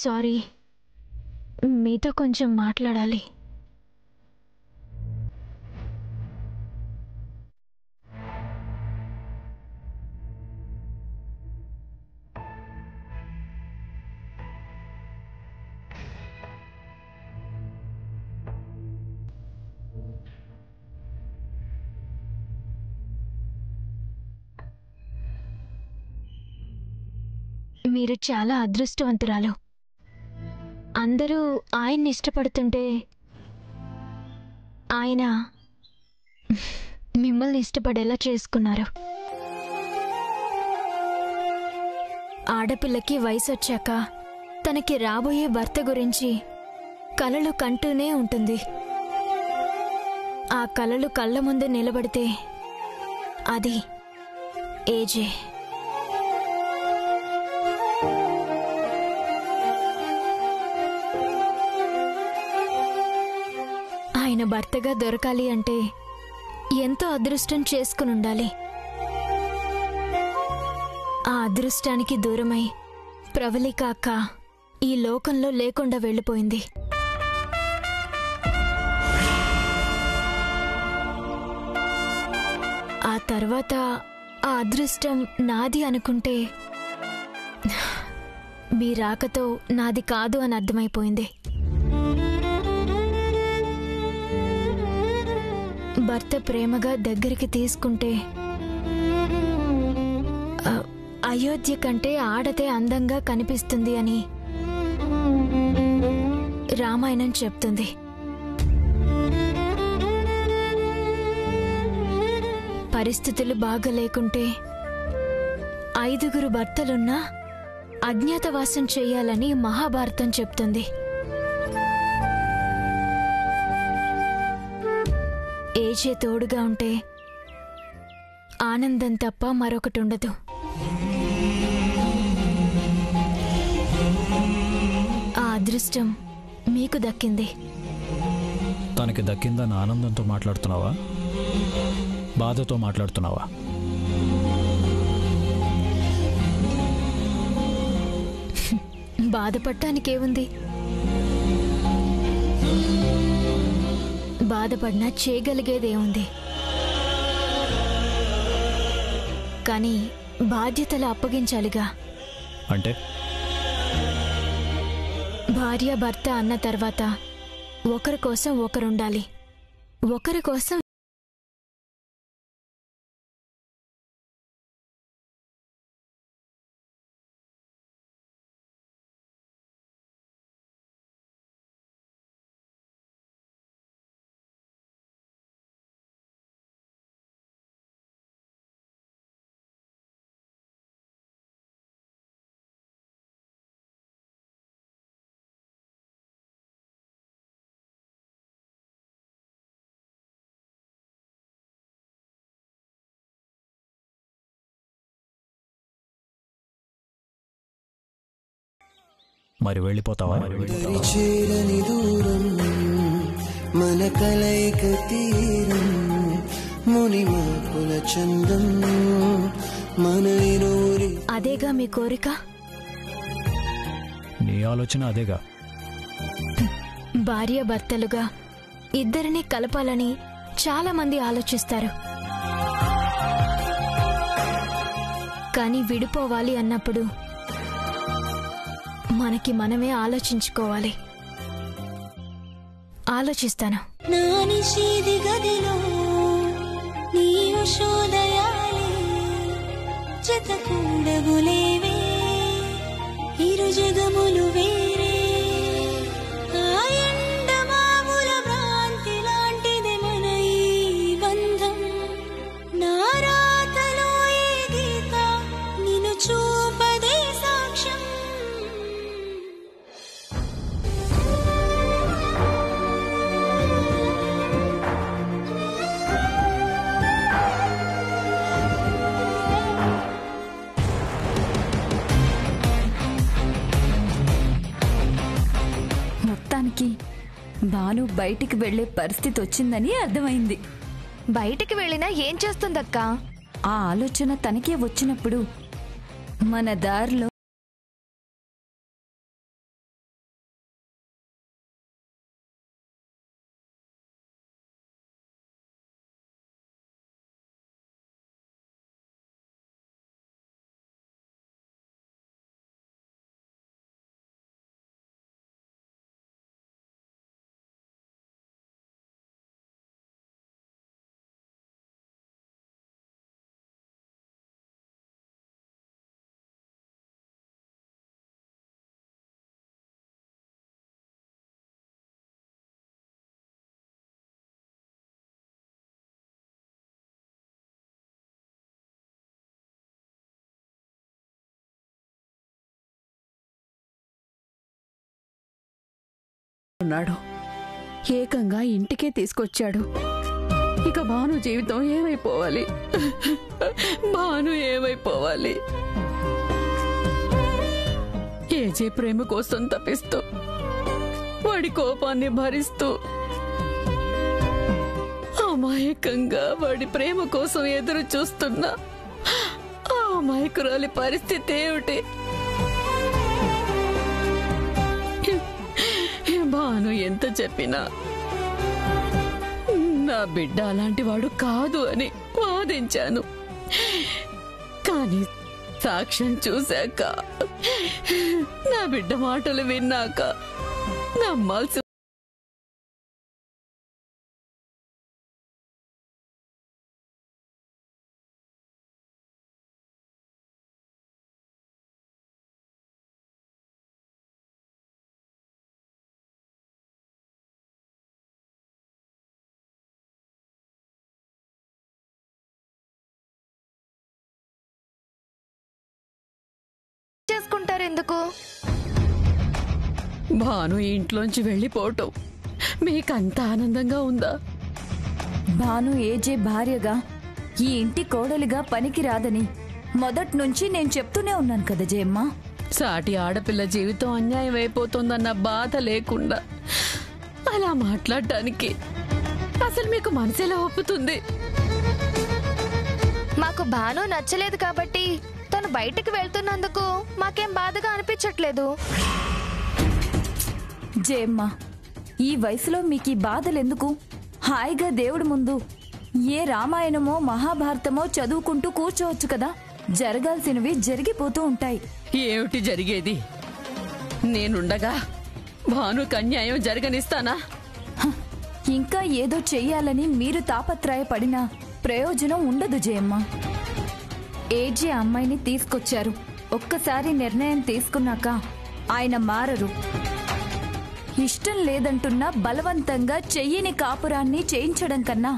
Sorry, మీతో కొంచెం మాట్లాడాలి. మీరు చాలా అదృష్టవంతురాలు. అందరూ ఆయన్ని ఇష్టపడుతుంటే ఆయన మిమ్మల్ని ఇష్టపడేలా చేసుకున్నారు. ఆడపిల్లకి వయసొచ్చాక తనకి రాబోయే భర్త గురించి కలలు కంటూనే ఉంటుంది. ఆ కలలు కళ్ళ ముందు నిలబడితే అది ఏజే. ఆయన భర్తగా దొరకాలి అంటే ఎంతో అదృష్టం చేసుకుని ఉండాలి. ఆ అదృష్టానికి దూరమై ప్రవళిక అక్క ఈ లోకంలో లేకుండా వెళ్ళిపోయింది. ఆ తర్వాత ఆ అదృష్టం నాది అనుకుంటే మీ రాకతో నాది కాదు అని అర్థమైపోయింది. భర్త ప్రేమగా దగ్గరికి తీసుకుంటే అయోధ్య కంటే ఆడతే అందంగా కనిపిస్తుంది అని రామాయణం చెప్తుంది. పరిస్థితులు బాగలేకుంటే 5 భర్తలున్నా అజ్ఞాతవాసం చెయ్యాలని మహాభారతం చెప్తుంది. ఏజే తోడుగా ఉంటే ఆనందం తప్ప మరొకటి ఉండదు. ఆ అదృష్టం మీకు దక్కింది. తనకి దక్కిందని ఆనందంతో మాట్లాడుతున్నావా, బాధతో మాట్లాడుతున్నావా? బాధపడటానికేముంది? బాధపడినా చేయగలిగేదేముంది? కానీ బాధ్యతలు అప్పగించాలిగా. అంటే భార్య భర్త అన్న తర్వాత ఒకరి కోసం ఒకరుండాలి. ఒకరి కోసం మరి వెళ్ళిపోతావా? చేరని దూరం మన కలయిక తీరం మునిమాకుల చందం మన ఇరువురి. అదేగా మీ కోరిక? నీ ఆలోచన అదేగా. భార్య భర్తలుగా ఇద్దరిని కలపాలని చాలా మంది ఆలోచిస్తారు. కానీ విడిపోవాలి అన్నప్పుడు మనకి మనమే ఆలోచించుకోవాలి. ఆలోచిస్తాను. ఇరు జగములు వేరే ఎండమాముల భ్రాంతి లాంటిది మన ఈ బంధం. నారాతలో ఈ గీత నిన్ను చూపదే సాక్ష్యం. భాను బయటికి వెళ్లే పరిస్థితి వచ్చిందని అర్థమైంది. బయటికి వెళ్ళినా ఏం చేస్తుందక్కా? ఆ ఆలోచన తనకే వచ్చినప్పుడు మన దారిలో ఉన్నాడు. ఏకంగా ఇంటికే తీసుకొచ్చాడు. ఇక భాను జీవితం ఏమైపోవాలి? భాను ఏమైపోవాలి? ఏజే ప్రేమ కోసం తపిస్తూ, వాడి కోపాన్ని భరిస్తూ, అమాయకంగా వాడి ప్రేమ కోసం ఎదురు చూస్తున్నా ఆ అమాయకురాలి పరిస్థితి ఏమిటి? భాను ఎంత చెప్పినా నా బిడ్డ అలాంటి వాడు కాదు అని వాదించాను. కానీ సాక్ష్యం చూశాక, నా బిడ్డ మాటలు విన్నాక నమ్మాల్సి చేసుకుంటారు ఎందుకు? భాను ఇంట్లోంచి వెళ్ళిపోవటం మీకంత ఆనందంగా ఉందా? భాను ఏజే భార్యగా, ఈ ఇంటి కోడలిగా పనికి రాదని మొదట్నుంచి నేను చెప్తూనే ఉన్నాను కదా జయమ్మ. సాటి ఆడపిల్ల జీవితం అన్యాయం అయిపోతుందన్న బాధ లేకుండా అలా మాట్లాడటానికి అసలు మీకు మనసేలా ఒప్పుతుంది? మాకు భాను నచ్చలేదు కాబట్టి తను బయటికి వెళ్తున్నందుకు మాకేం బాధగా అనిపించట్లేదు. జయమ్మ, ఈ వయసులో మీకు ఈ బాధలెందుకు? హాయిగా దేవుడి ముందు ఏ రామాయణమో మహాభారతమో చదువుకుంటూ కూర్చోవచ్చు కదా. జరగాల్సినవి జరిగిపోతూ ఉంటాయి. ఏమిటి జరిగేది? నేనుండగా భానుకు అన్యాయం జరగనిస్తానా? ఇంకా ఏదో చెయ్యాలని మీరు తాపత్రయపడినా ప్రయోజనం ఉండదు జయమ్మ. ఏజే అమ్మాయిని తీసుకొచ్చారు. ఒక్కసారి నిర్ణయం తీసుకున్నాక ఆయన మారరు. ఇష్టం లేదంటున్నా బలవంతంగా చెయ్యని కాపురాన్ని చేయించడం కన్నా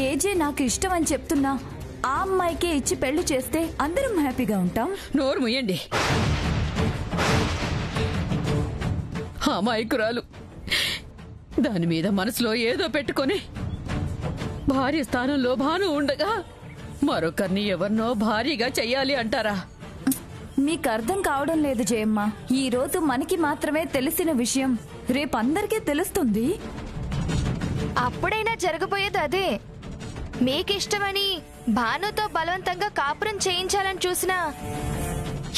ఏజే నాకు ఇష్టం అని చెప్తున్నా ఆ అమ్మాయికే ఇచ్చి పెళ్లి చేస్తే అందరం హ్యాపీగా ఉంటాం. నోరు ముయ్యండి. అమాయకురాలు దాని మీద మనసులో ఏదో పెట్టుకొని భార్య స్థానంలో భాను ఉండగా మరొకరిని ఎవరినో భార్యగా చెయ్యాలి అంటారా? మీకు అర్థం కావడం లేదు జయమ్మ. ఈ రోజు మనకి మాత్రమే తెలిసిన విషయం రేపు అందరికీ తెలుస్తుంది. అప్పుడైనా జరగబోయేది అదే. మీకిష్టమని భానుతో బలవంతంగా కాపురం చేయించాలని చూసినా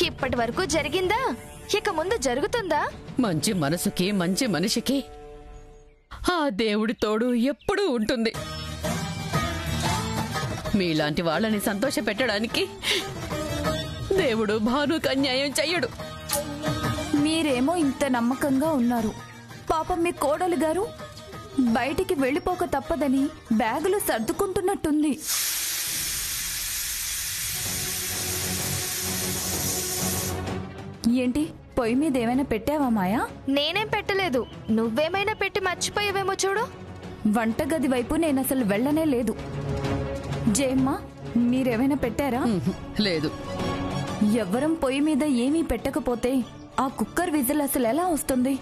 ఇప్పటి వరకు జరిగిందా? ఇక ముందు జరుగుతుందా? మంచి మనసుకి మంచి మనిషికి ఆ దేవుడి తోడు ఎప్పుడూ ఉంటుంది. మీలాంటి వాళ్ళని సంతోష పెట్టడానికి దేవుడు భానుకు అన్యాయం చెయ్యడు. మీరేమో ఇంత నమ్మకంగా ఉన్నారు. పాపం మీ కోడలు గారు బయటికి వెళ్ళిపోక తప్పదని బ్యాగులు సర్దుకుంటున్నట్టుంది. ఏంటి, పొయ్యి మీద ఏమైనా పెట్టావా మాయా? నేనేం పెట్టలేదు. నువ్వేమైనా పెట్టి మర్చిపోయావేమో చూడు. వంటగది వైపు నేనసలు వెళ్ళనే లేదు. జయమ్మ, మీరేమైనా పెట్టారా? లేదు. ఎవ్వరం పొయ్యి మీద ఏమీ పెట్టకపోతే ఆ కుక్కర్ విజిల్ అసలు ఎలా వస్తుంది?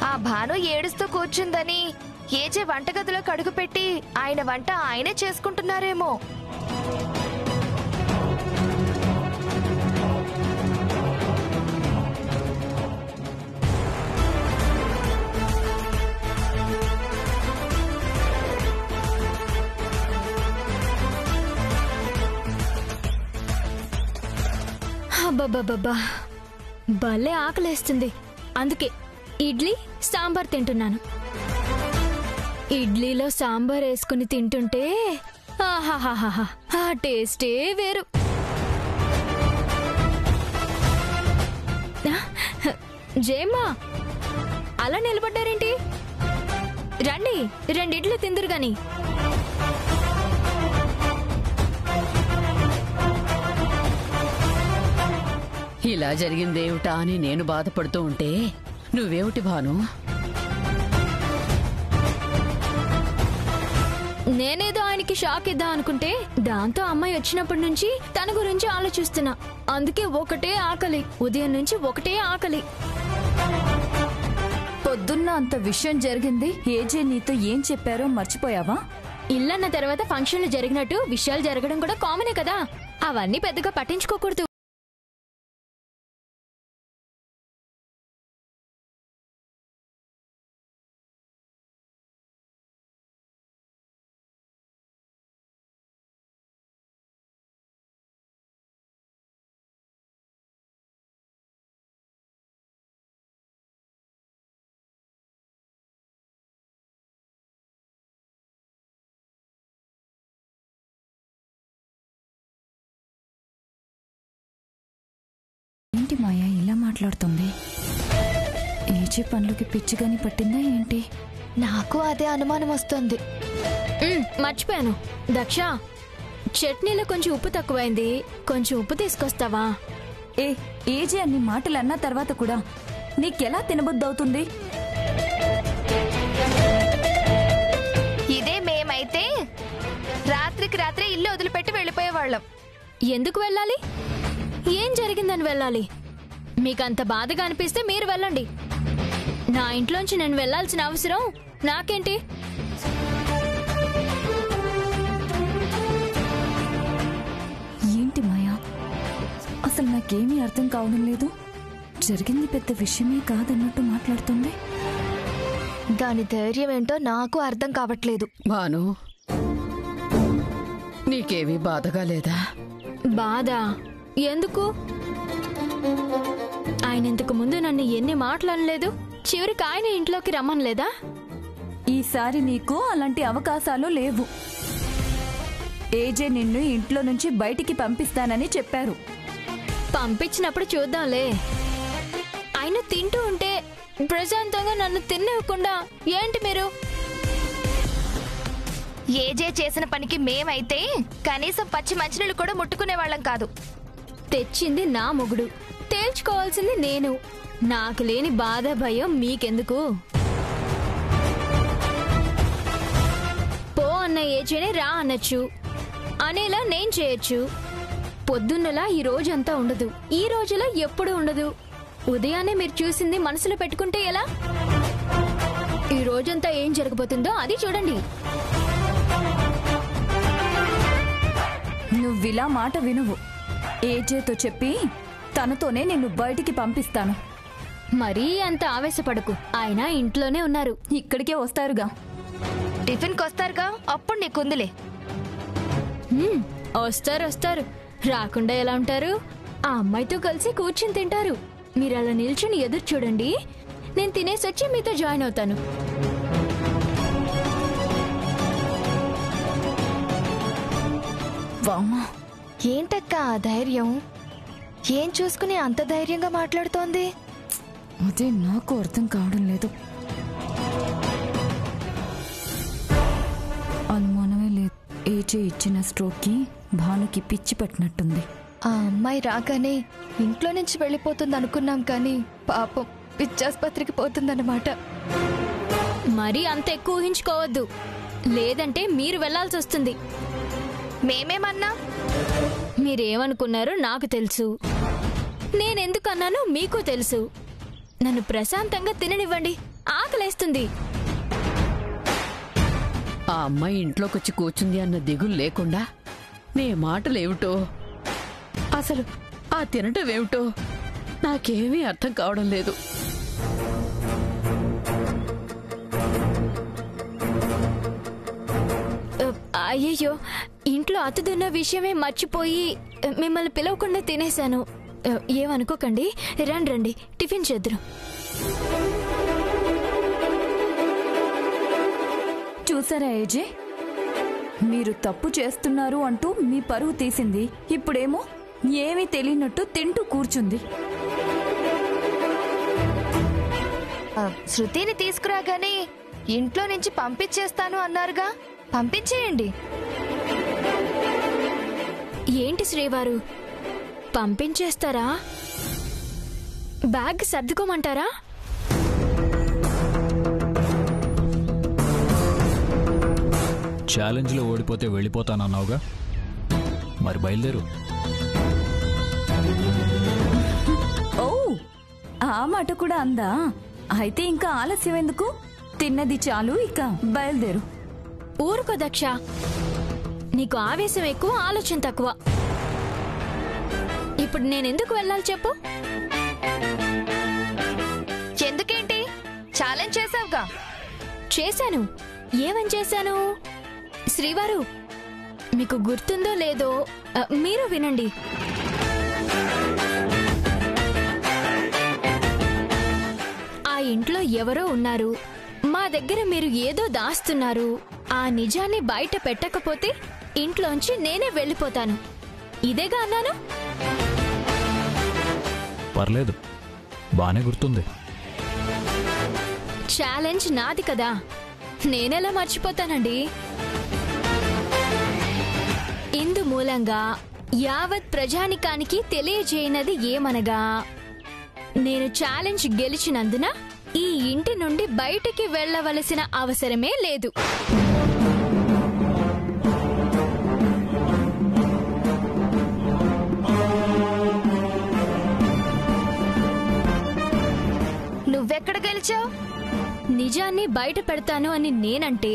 ఆ భాను ఏడుస్తూ కూర్చుందని ఏజే వంటగదిలో కడుగు పెట్టి ఆయన వంట ఆయనే చేసుకుంటున్నారేమో. అబ్బబ్బబ్బబ్బా, భలే ఆకలేస్తుంది. అందుకే ఇడ్లీ సాంబార్ తింటున్నాను. ఇడ్లీలో సాంబార్ వేసుకుని తింటుంటే ఆహాహాహా, ఆ టేస్టే వేరు. జయమ్మా, అలా నిలబడ్డారేంటి? రండి, 2 ఇడ్లీ తిందురు గాని. ఇలా జరిగిందేమిటా అని నేను బాధపడుతూ ఉంటే నువ్వేమిటి భాను? నేనేదో ఆయనకి షాక్ ఇద్దాం అనుకుంటే దాంతో అమ్మాయి వచ్చినప్పటి నుంచి తన గురించి ఆలోచిస్తున్నా. అందుకే ఒకటే ఆకలి, ఉదయం నుంచి ఒకటే ఆకలి. పొద్దున్న అంత విషయం జరిగింది. ఏజే నీతో ఏం చెప్పారో మర్చిపోయావా? ఇల్లన్న తర్వాత ఫంక్షన్లు జరిగినట్టు విషయాలు జరగడం కూడా కామనే కదా, అవన్నీ పెద్దగా పట్టించుకోకూడదు. ఏంటి మాయా ఇలా మాట్లాడుతుంది? ఏజే పనులకి పిచ్చిగాని పట్టిందా ఏంటి? నాకు అదే అనుమానం వస్తుంది. మర్చిపోయాను దక్ష, చట్నీలో కొంచెం ఉప్పు తక్కువైంది, కొంచెం ఉప్పు తీసుకొస్తావా? ఏజే అన్ని మాటలు అన్న తర్వాత కూడా నీకెలా తినబుద్దవుతుంది? ఇదే మేమైతే రాత్రికి రాత్రి ఇల్లు వదిలిపెట్టి వెళ్ళిపోయేవాళ్ళం. ఎందుకు వెళ్ళాలి? ఏం జరిగిందని వెళ్ళాలి? మీకంత బాధగా అనిపిస్తే మీరు వెళ్ళండి. నా ఇంట్లోంచి నేను వెళ్ళాల్సిన అవసరం నాకేంటి? ఏంటి మాయా, అసలు నాకేమీ అర్థం కావడం లేదు. జరిగింది పెద్ద విషయమే కాదన్నట్టు మాట్లాడుతుంది. దాని ధైర్యం ఏంటో నాకు అర్థం కావట్లేదు. భాను, నీకేమీ బాధగా లేదా? బాధ ఎందుకు? ఆయన ఇంతకు ముందు నన్ను ఎన్ని మాట్లాడలేదు, చివరికి ఆయన ఇంట్లోకి రమ్మనలేదా? ఈసారి నీకు అలాంటి అవకాశాలు లేవు. ఏజే నిన్ను ఇంట్లో నుంచి బయటికి పంపిస్తానని చెప్పారు. పంపించినప్పుడు చూద్దాంలే. ఆయన తింటూ ఉంటే ప్రశాంతంగా నన్ను తినివ్వకుండా ఏంటి మీరు? ఏజే చేసిన పనికి మేమైతే కనీసం పచ్చి మంచినీళ్ళు కూడా ముట్టుకునే వాళ్ళం కాదు. తెచ్చింది నా మొగుడు, తేల్చుకోవాల్సింది నేను. నాకు లేని బాధ భయం మీకెందుకు? పో అన్న ఏజేనే రా అనొచ్చు, అనేలా నేను చేయొచ్చు. పొద్దున్నలా ఈ రోజంతా ఉండదు, ఈ రోజులా ఎప్పుడూ ఉండదు. ఉదయాన్నే మీరు చూసింది మనసులో పెట్టుకుంటే ఎలా? ఈ రోజంతా ఏం జరగబోతుందో అది చూడండి. నువ్విలా మాట వినువు. ఏజేతో చెప్పి తనతోనే నిన్ను బయటికి పంపిస్తాను. మరీ అంత ఆవేశపడకు, ఆయన ఇంట్లోనే ఉన్నారు. ఇక్కడికే వస్తారుగా. టిఫిన్కి వస్తారుగా, అప్పుడు నీకుందిలే. వస్తారు. రాకుండా ఎలా ఉంటారు? ఆ అమ్మాయితో కలిసి కూర్చుని తింటారు. మీరు అలా నిల్చుని ఎదురు చూడండి, నేను తినేసి వచ్చి మీతో జాయిన్ అవుతాను. వామ్మా, ఏంటక్క ఆ ధైర్యం? ఏం చూసుకుని అంత ధైర్యంగా మాట్లాడుతోంది? అదే నాకు అర్థం కావడం లేదు. అనుమానమే లేదు, ఏజే ఇచ్చిన స్ట్రోక్కి భానుకి పిచ్చి పట్టినట్టుంది. ఆ అమ్మాయి రాగానే ఇంట్లో నుంచి వెళ్ళిపోతుంది అనుకున్నాం, కానీ పాపం పిచ్చాసుపత్రికి పోతుందన్నమాట. మరీ అంత ఎక్కువ ఊహించుకోవద్దు, లేదంటే మీరు వెళ్లాల్సి వస్తుంది. మేమేమన్నా? మీరేమనుకున్నారో నాకు తెలుసు, నేనెందుకన్నానో మీకు తెలుసు. నన్ను ప్రశాంతంగా తిననివ్వండి, ఆకలేస్తుంది. ఆ అమ్మాయి ఇంట్లోకొచ్చి కూర్చుంది అన్న దిగులు లేకుండా నీ మాటలేమిటో, అసలు ఆ తినటమేమిటో నాకేమీ అర్థం కావడం లేదు. అయ్యయ్యో, ఇంట్లో అతిథున్న విషయమే మర్చిపోయి మిమ్మల్ని పిలవకుండా తినేశాను. ఏమనుకోకండి, రండి టిఫిన్ చేద్దురు. చూసారా ఏజే, మీరు తప్పు చేస్తున్నారు అంటూ మీ పరువు తీసింది. ఇప్పుడేమో ఏమీ తెలియనట్టు తింటూ కూర్చుంది. శృతిని తీసుకురాగానే ఇంట్లో నుంచి పంపించేస్తాను అన్నారుగా, పంపించేయండి. ఏంటి శ్రీవారు, పంపించేస్తారా? బ్యాగ్ సర్దుకోమంటారా? ఛాలెంజ్లో ఓడిపోతే వెళ్ళిపోతానన్నావుగా, మరి బయలుదేరు. ఓ, ఆ మాట కూడా అందా? అయితే ఇంకా ఆలస్యం ఎందుకు? తిన్నది చాలు, ఇక బయలుదేరు. ఊరుకో దక్ష, నీకు ఆవేశం ఎక్కువ, ఆలోచన తక్కువ. ఇప్పుడు నేనెందుకు వెళ్ళాలి చెప్పు? ఎందుకేంటి? ఛాలెంజ్ చేసావుగా. చేశాను. ఏమని చేశాను? శ్రీవారు, మీకు గుర్తుందో లేదో మీరు వినండి. ఆ ఇంట్లో ఎవరో ఉన్నారు, మా దగ్గర మీరు ఏదో దాస్తున్నారు. ఆ నిజాన్ని బయట పెట్టకపోతే ఇంట్లోంచి నేనే వెళ్ళిపోతాను. ఇదేగా అన్నాను. పర్లేదు, బానే గుర్తుంది. ఛాలెంజ్ నాది కదా, నేనెలా మర్చిపోతానండి? ఇందు మూలంగా యావత్ ప్రజానికానికి తెలియజేయనది ఏమనగా, నేను ఛాలెంజ్ గెలిచినందున ఈ ఇంటి నుండి బయటికి వెళ్ళవలసిన అవసరమే లేదు. నువ్వెక్కడ గెలిచావు? నిజాన్ని బయట పెడతాను అని నేనంటే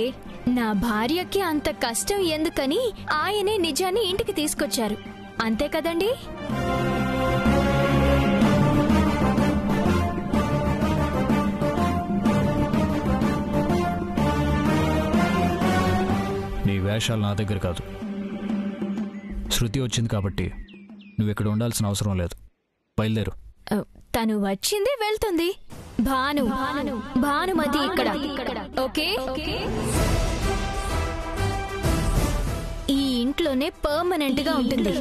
నా భార్యకి అంత కష్టం ఎందుకని ఆయనే నిజాన్ని ఇంటికి తీసుకొచ్చారు. అంతే కదండి? నీ వేషాలు నా దగ్గర కాదు. శృతి వచ్చింది కాబట్టి నువ్వు ఇక్కడ ఉండాల్సిన అవసరం లేదు. బయలుదేరు. తను వచ్చింది, వెళ్తుంది. భానుమతి ఇక్కడ. ఓకే, ఈ ఇంట్లోనే పర్మనెంట్ గా ఉంటుంది.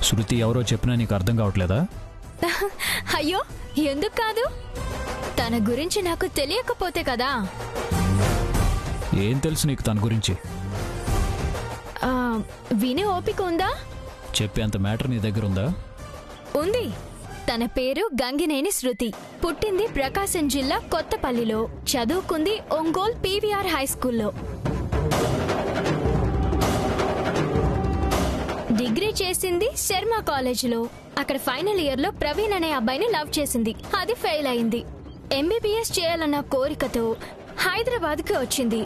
శృతి ఎవరో చెప్పినా నీకు అర్థం కావట్లేదా? అయ్యో, ఎందుకు కాదు? తన గురించి నాకు తెలియకపోతే కదా. ఏం తెలుసు నీకు తన గురించి? వినే ఓపిక ఉందా? చెప్పేంత మ్యాటర్ నీ దగ్గర ఉందా? ఉంది. తన పేరు గంగినేని శృతి. పుట్టింది ప్రకాశం జిల్లా కొత్తపల్లిలో. చదువుకుంది ఒంగోల్ పీవీఆర్ హై స్కూల్లో. డిగ్రీ చేసింది శర్మ కాలేజీలో. అక్కడ ఫైనల్ ఇయర్ లో ప్రవీణ్ అనే అబ్బాయిని లవ్ చేసింది. అది ఫెయిల్ అయింది. ఎంబీబీఎస్ చేయాలన్న కోరికతో హైదరాబాద్ కి వచ్చింది.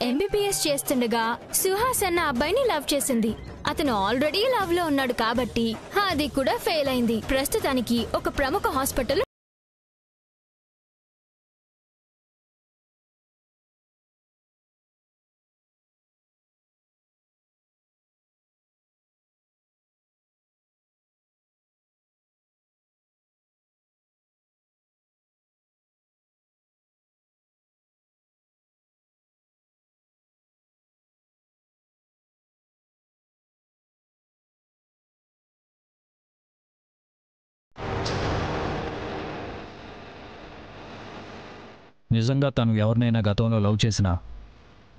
ఎంబీబీఎస్ చేస్తుండగా సుహాస్ అన్న అబ్బాయిని లవ్ చేసింది. అతను ఆల్రెడీ లవ్ లో ఉన్నాడు కాబట్టి అది కూడా ఫెయిల్ అయింది. ప్రస్తుతానికి ఒక ప్రముఖ హాస్పిటల్ నిజంగా తను ఎవరినైనా గతంలో లవ్ చేసినా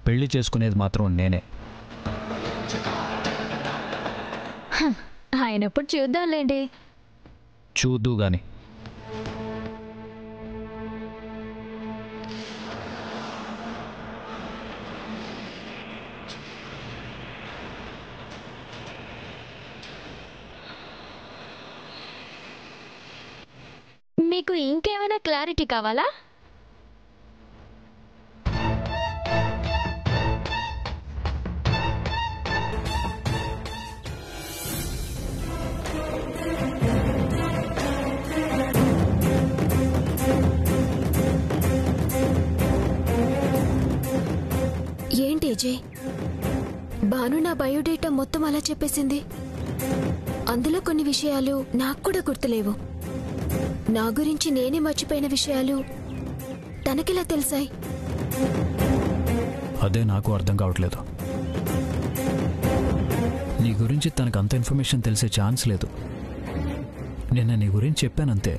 పెళ్లి చేసుకునేది మాత్రం నేనే. ఆయనప్పుడు చూద్దాంలేండి. చూద్దు గాని. మీకు ఇంకేమైనా క్లారిటీ కావాలా? ఏంటి అజయ్, భాను నా బయోడేటా మొత్తం అలా చెప్పేసింది. అందులో కొన్ని విషయాలు నాకు కూడా గుర్తులేవు. నా గురించి నేనే మర్చిపోయిన విషయాలు తనకిలా తెలిసాయి. అదే నాకు అర్థం కావట్లేదు. నీ గురించి తనకు అంత ఇన్ఫర్మేషన్ తెలిసే ఛాన్స్ లేదు. నిన్న నీ గురించి చెప్పానంతే.